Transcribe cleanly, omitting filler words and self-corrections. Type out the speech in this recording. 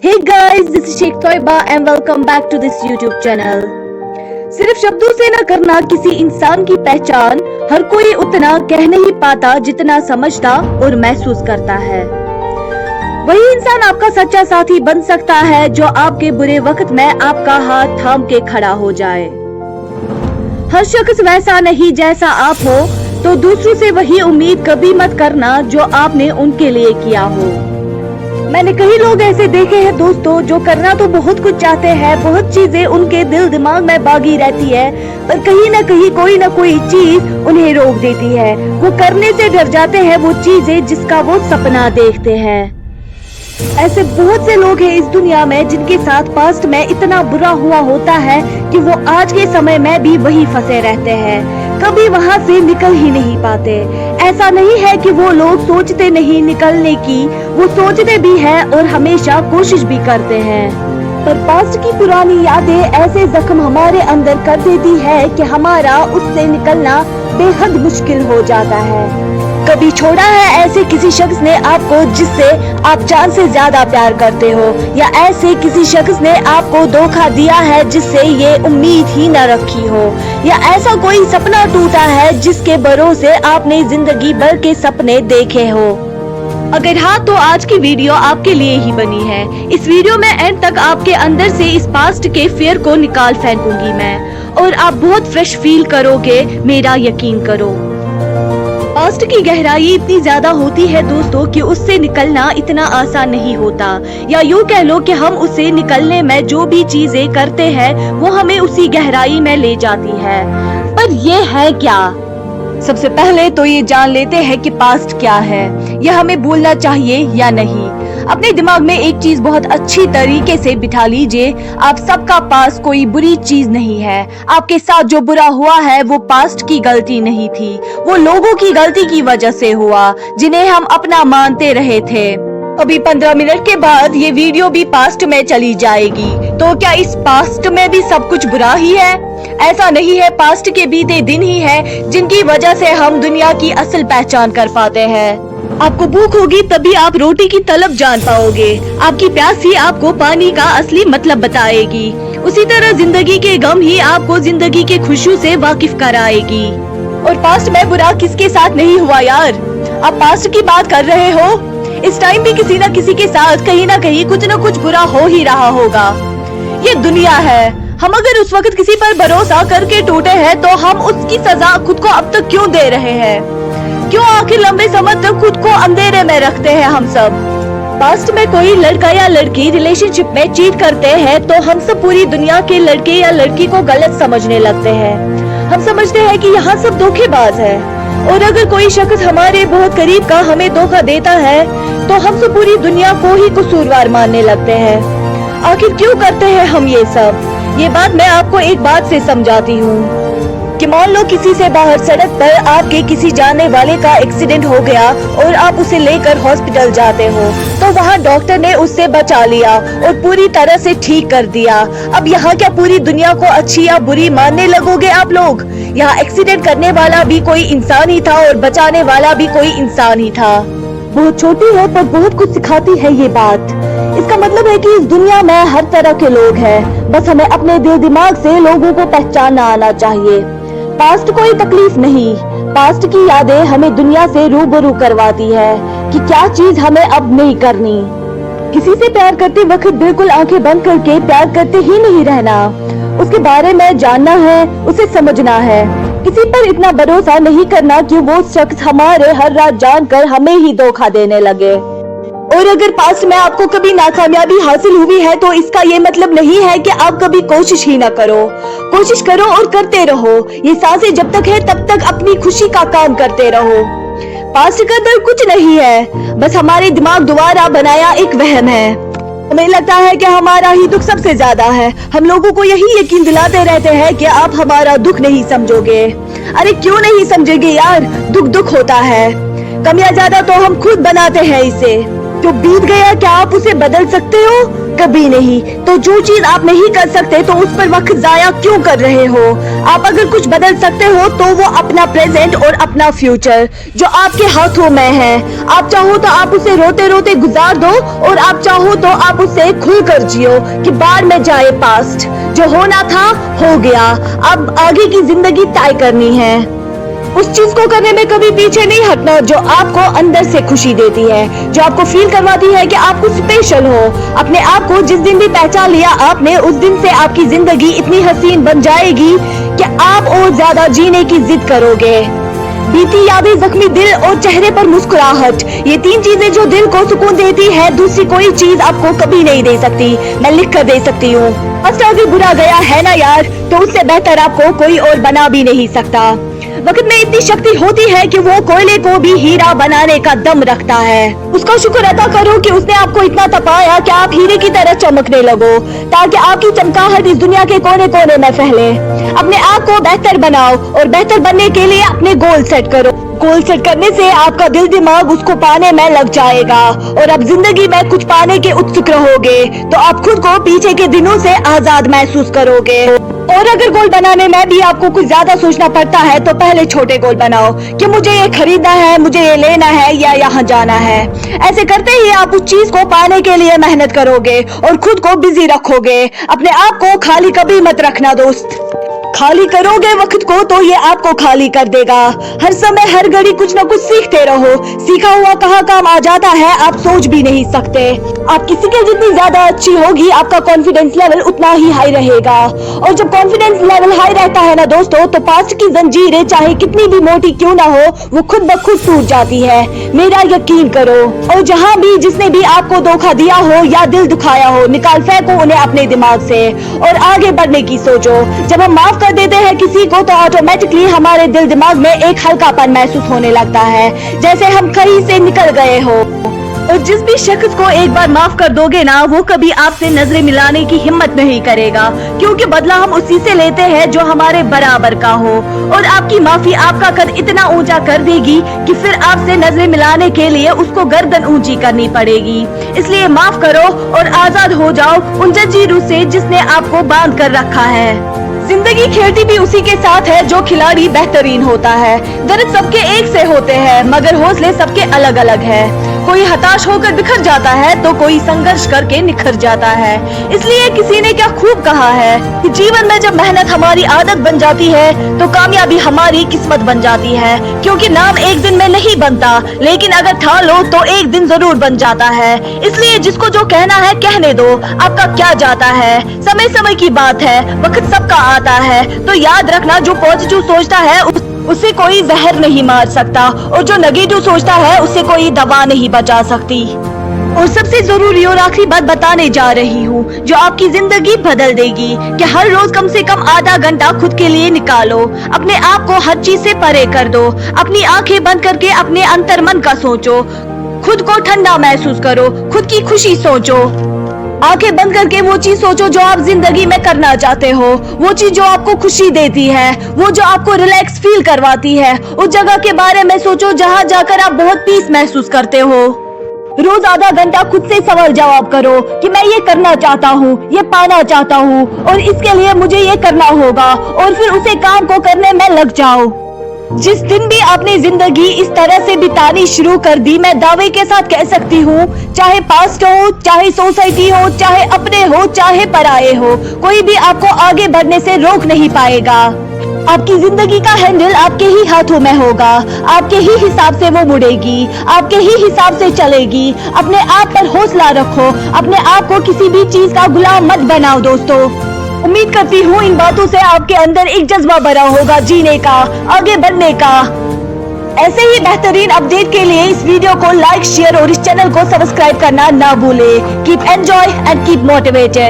Hey guys, this is Sheikh Toiba and welcome back to this YouTube channel. सिर्फ शब्दों से न करना किसी इंसान की पहचान हर कोई उतना कह नहीं पाता जितना समझता और महसूस करता है। वही इंसान आपका सच्चा साथी बन सकता है जो आपके बुरे वक्त में आपका हाथ थाम के खड़ा हो जाए। हर शख्स वैसा नहीं जैसा आप हो, तो दूसरों से वही उम्मीद कभी मत करना जो आपने उनके लिए किया हो। मैंने कई लोग ऐसे देखे हैं दोस्तों जो करना तो बहुत कुछ चाहते हैं, बहुत चीजें उनके दिल दिमाग में बागी रहती है, पर कहीं ना कहीं कोई ना कोई चीज उन्हें रोक देती है। वो करने से डर जाते हैं वो चीजें जिसका वो सपना देखते हैं। ऐसे बहुत से लोग हैं इस दुनिया में जिनके साथ पास्ट में इतना बुरा हुआ होता है कि वो आज के समय में भी वही फंसे रहते हैं, कभी वहाँ से निकल ही नहीं पाते। ऐसा नहीं है कि वो लोग सोचते नहीं निकलने की, वो सोचते भी हैं और हमेशा कोशिश भी करते हैं, पर पास्ट की पुरानी यादें ऐसे जख्म हमारे अंदर कर देती है कि हमारा उससे निकलना बेहद मुश्किल हो जाता है। कभी छोड़ा है ऐसे किसी शख्स ने आपको जिससे आप जान से ज्यादा प्यार करते हो, या ऐसे किसी शख्स ने आपको धोखा दिया है जिससे ये उम्मीद ही न रखी हो, या ऐसा कोई सपना टूटा है जिसके भरोसे आपने जिंदगी भर के सपने देखे हो। अगर हाँ, तो आज की वीडियो आपके लिए ही बनी है। इस वीडियो में एंड तक आपके अंदर से इस पास्ट के फियर को निकाल फेंकूंगी मैं, और आप बहुत फ्रेश फील करोगे, मेरा यकीन करो। पास्ट की गहराई इतनी ज्यादा होती है दोस्तों कि उससे निकलना इतना आसान नहीं होता, या यूँ कह लो कि हम उससे निकलने में जो भी चीजें करते हैं वो हमें उसी गहराई में ले जाती है। पर ये है क्या? सबसे पहले तो ये जान लेते हैं कि पास्ट क्या है, यह हमें भूलना चाहिए या नहीं। अपने दिमाग में एक चीज बहुत अच्छी तरीके से बिठा लीजिए, आप सबका पास्ट कोई बुरी चीज नहीं है। आपके साथ जो बुरा हुआ है वो पास्ट की गलती नहीं थी, वो लोगों की गलती की वजह से हुआ जिन्हें हम अपना मानते रहे थे। अभी 15 मिनट के बाद ये वीडियो भी पास्ट में चली जाएगी, तो क्या इस पास्ट में भी सब कुछ बुरा ही है? ऐसा नहीं है, पास्ट के बीते दिन ही है जिनकी वजह से हम दुनिया की असल पहचान कर पाते हैं। आपको भूख होगी तभी आप रोटी की तलब जान पाओगे, आपकी प्यास ही आपको पानी का असली मतलब बताएगी। उसी तरह जिंदगी के गम ही आपको जिंदगी के खुशियों से वाकिफ कराएगी। और पास्ट में बुरा किसके साथ नहीं हुआ यार? आप पास्ट की बात कर रहे हो, इस टाइम भी किसी न किसी के साथ कहीं ना कहीं कुछ न कुछ बुरा हो ही रहा होगा। ये दुनिया है, हम अगर उस वक्त किसी पर भरोसा करके टूटे हैं तो हम उसकी सजा खुद को अब तक क्यों दे रहे हैं? क्यों आखिर लंबे समय तक खुद को अंधेरे में रखते हैं हम सब? पास्ट में कोई लड़का या लड़की रिलेशनशिप में चीट करते हैं तो हम सब पूरी दुनिया के लड़के या लड़की को गलत समझने लगते हैं। हम समझते हैं कि यहाँ सब धोखेबाज है, और अगर कोई शख्स हमारे बहुत करीब का हमें धोखा देता है तो हम सब पूरी दुनिया को ही कसूरवार मानने लगते हैं। आखिर क्यों करते हैं हम ये सब? ये बात मैं आपको एक बात से समझाती हूँ कि मान लो किसी से बाहर सड़क पर आपके किसी जानने वाले का एक्सीडेंट हो गया और आप उसे लेकर हॉस्पिटल जाते हो, तो वहाँ डॉक्टर ने उससे बचा लिया और पूरी तरह से ठीक कर दिया। अब यहाँ क्या पूरी दुनिया को अच्छी या बुरी मानने लगोगे आप लोग? यहाँ एक्सीडेंट करने वाला भी कोई इंसान ही था और बचाने वाला भी कोई इंसान ही था। बहुत छोटी है पर बहुत कुछ सिखाती है ये बात। इसका मतलब है कि इस दुनिया में हर तरह के लोग हैं, बस हमें अपने दिल दिमाग से लोगों को पहचानना आना चाहिए। पास्ट कोई तकलीफ नहीं, पास्ट की यादें हमें दुनिया से रूबरू करवाती है कि क्या चीज हमें अब नहीं करनी। किसी से प्यार करते वक्त बिल्कुल आंखें बंद करके प्यार करते ही नहीं रहना, उसके बारे में जानना है, उसे समझना है। किसी पर इतना भरोसा नहीं करना कि वो शख्स हमारे हर रात जानकर हमें ही धोखा देने लगे। और अगर पास्ट में आपको कभी नाकामयाबी हासिल हुई है तो इसका ये मतलब नहीं है कि आप कभी कोशिश ही ना करो। कोशिश करो और करते रहो। ये सांसें जब तक है तब तक अपनी खुशी का काम करते रहो। पास्ट का दर्द कुछ नहीं है, बस हमारे दिमाग द्वारा बनाया एक वहम है। हमें लगता है कि हमारा ही दुख सबसे ज्यादा है। हम लोगों को यही यकीन दिलाते रहते हैं कि आप हमारा दुख नहीं समझोगे। अरे क्यों नहीं समझेंगे यार? दुख दुख होता है, कमियां ज्यादा तो हम खुद बनाते हैं इसे। जो बीत गया क्या आप उसे बदल सकते हो? कभी नहीं। तो जो चीज आप नहीं कर सकते तो उस पर वक्त जाया क्यों कर रहे हो? आप अगर कुछ बदल सकते हो तो वो अपना प्रेजेंट और अपना फ्यूचर जो आपके हाथों में है। आप चाहो तो आप उसे रोते रोते गुजार दो और आप चाहो तो आप उसे खुलकर जियो कि बाढ़ में जाए पास्ट। जो होना था हो गया, अब आगे की जिंदगी तय करनी है। उस चीज को करने में कभी पीछे नहीं हटना जो आपको अंदर से खुशी देती है, जो आपको फील करवाती है कि आप कुछ स्पेशल हो। अपने आप को जिस दिन भी पहचान लिया आपने, उस दिन से आपकी जिंदगी इतनी हसीन बन जाएगी कि आप और ज्यादा जीने की जिद करोगे। बीती यादें, जख्मी दिल और चेहरे पर मुस्कुराहट, ये तीन चीजें जो दिल को सुकून देती है, दूसरी कोई चीज आपको कभी नहीं दे सकती। मैं लिख कर दे सकती हूँ। अगर बुरा गया है ना यार, तो उससे बेहतर आपको कोई और बना भी नहीं सकता। वक्त में इतनी शक्ति होती है कि वो कोयले को भी हीरा बनाने का दम रखता है। उसका शुक्र अदा करो कि उसने आपको इतना तपाया कि आप हीरे की तरह चमकने लगो, ताकि आपकी चमकाहट इस दुनिया के कोने कोने में फैले। अपने आप को बेहतर बनाओ और बेहतर बनने के लिए अपने गोल सेट करो। गोल सेट करने से आपका दिल दिमाग उसको पाने में लग जाएगा और अब जिंदगी में कुछ पाने के उत्सुक रहोगे तो आप खुद को पीछे के दिनों से आजाद महसूस करोगे। और अगर गोल बनाने में भी आपको कुछ ज्यादा सोचना पड़ता है तो पहले छोटे गोल बनाओ कि मुझे ये खरीदना है, मुझे ये लेना है या यहाँ जाना है। ऐसे करते ही आप उस चीज को पाने के लिए मेहनत करोगे और खुद को बिजी रखोगे। अपने आप को खाली कभी मत रखना दोस्त। खाली करोगे वक्त को तो ये आपको खाली कर देगा। हर समय हर घड़ी कुछ न कुछ सीखते रहो। सीखा हुआ कहाँ काम आ जाता है आप सोच भी नहीं सकते। आप किसी के जितनी ज्यादा अच्छी होगी आपका कॉन्फिडेंस लेवल उतना ही हाई रहेगा। और जब कॉन्फिडेंस लेवल हाई रहता है ना दोस्तों, तो पास्ट की जंजीरें चाहे कितनी भी मोटी क्यों ना हो, वो खुद ब खुद टूट जाती है। मेरा यकीन करो। और जहाँ भी जिसने भी आपको धोखा दिया हो या दिल दुखाया हो, निकाल फेंको उन्हें अपने दिमाग से और आगे बढ़ने की सोचो। जब हम माफ कर देते हैं किसी को तो ऑटोमेटिकली हमारे दिल दिमाग में एक हल्कापन महसूस होने लगता है, जैसे हम कहीं से निकल गए हो। और जिस भी शख्स को एक बार माफ कर दोगे ना, वो कभी आपसे नजरें मिलाने की हिम्मत नहीं करेगा, क्योंकि बदला हम उसी से लेते हैं जो हमारे बराबर का हो। और आपकी माफी आपका कद इतना ऊंचा कर देगी कि फिर आपसे नजरें मिलाने के लिए उसको गर्दन ऊंची करनी पड़ेगी। इसलिए माफ करो और आजाद हो जाओ उन जंजीरों से जिसने आपको बांध कर रखा है। जिंदगी खेलती भी उसी के साथ है जो खिलाड़ी बेहतरीन होता है। दर्द सबके एक से होते हैं मगर हौसले सबके अलग अलग है। कोई हताश होकर बिखर जाता है तो कोई संघर्ष करके निखर जाता है। इसलिए किसी ने क्या खूब कहा है कि जीवन में जब मेहनत हमारी आदत बन जाती है तो कामयाबी हमारी किस्मत बन जाती है। क्योंकि नाम एक दिन में नहीं बनता, लेकिन अगर ठान लो तो एक दिन जरूर बन जाता है। इसलिए जिसको जो कहना है कहने दो, आपका क्या जाता है। समय समय की बात है, वक्त सबका आता है। तो याद रखना, जो पॉजिटिव सोचता है उसे कोई जहर नहीं मार सकता और जो नेगेटिव सोचता है उसे कोई दवा नहीं बचा सकती। और सबसे जरूरी और आखिरी बात बताने जा रही हूँ जो आपकी जिंदगी बदल देगी कि हर रोज कम से कम आधा घंटा खुद के लिए निकालो। अपने आप को हर चीज से परे कर दो। अपनी आंखें बंद करके अपने अंतर मन का सोचो। खुद को ठंडा महसूस करो। खुद की खुशी सोचो। आंखें बंद करके वो चीज सोचो जो आप जिंदगी में करना चाहते हो, वो चीज जो आपको खुशी देती है, वो जो आपको रिलैक्स फील करवाती है। उस जगह के बारे में सोचो जहाँ जाकर आप बहुत पीस महसूस करते हो। रोज आधा घंटा खुद से सवाल जवाब करो कि मैं ये करना चाहता हूँ, ये पाना चाहता हूँ और इसके लिए मुझे ये करना होगा, और फिर उसे काम को करने में लग जाओ। जिस दिन भी आपने जिंदगी इस तरह से बितानी शुरू कर दी, मैं दावे के साथ कह सकती हूँ, चाहे पास्ट हो, चाहे सोसाइटी हो, चाहे अपने हो, चाहे पराये हो, कोई भी आपको आगे बढ़ने से रोक नहीं पाएगा। आपकी जिंदगी का हैंडल आपके ही हाथों में होगा। आपके ही हिसाब से वो मुड़ेगी, आपके ही हिसाब से चलेगी। अपने आप पर हौसला रखो। अपने आप को किसी भी चीज का गुलाम मत बनाओ दोस्तों। उम्मीद करती हूँ इन बातों से आपके अंदर एक जज्बा भरा होगा जीने का, आगे बढ़ने का। ऐसे ही बेहतरीन अपडेट के लिए इस वीडियो को लाइक, शेयर और इस चैनल को सब्सक्राइब करना ना भूले। Keep enjoy and keep motivated.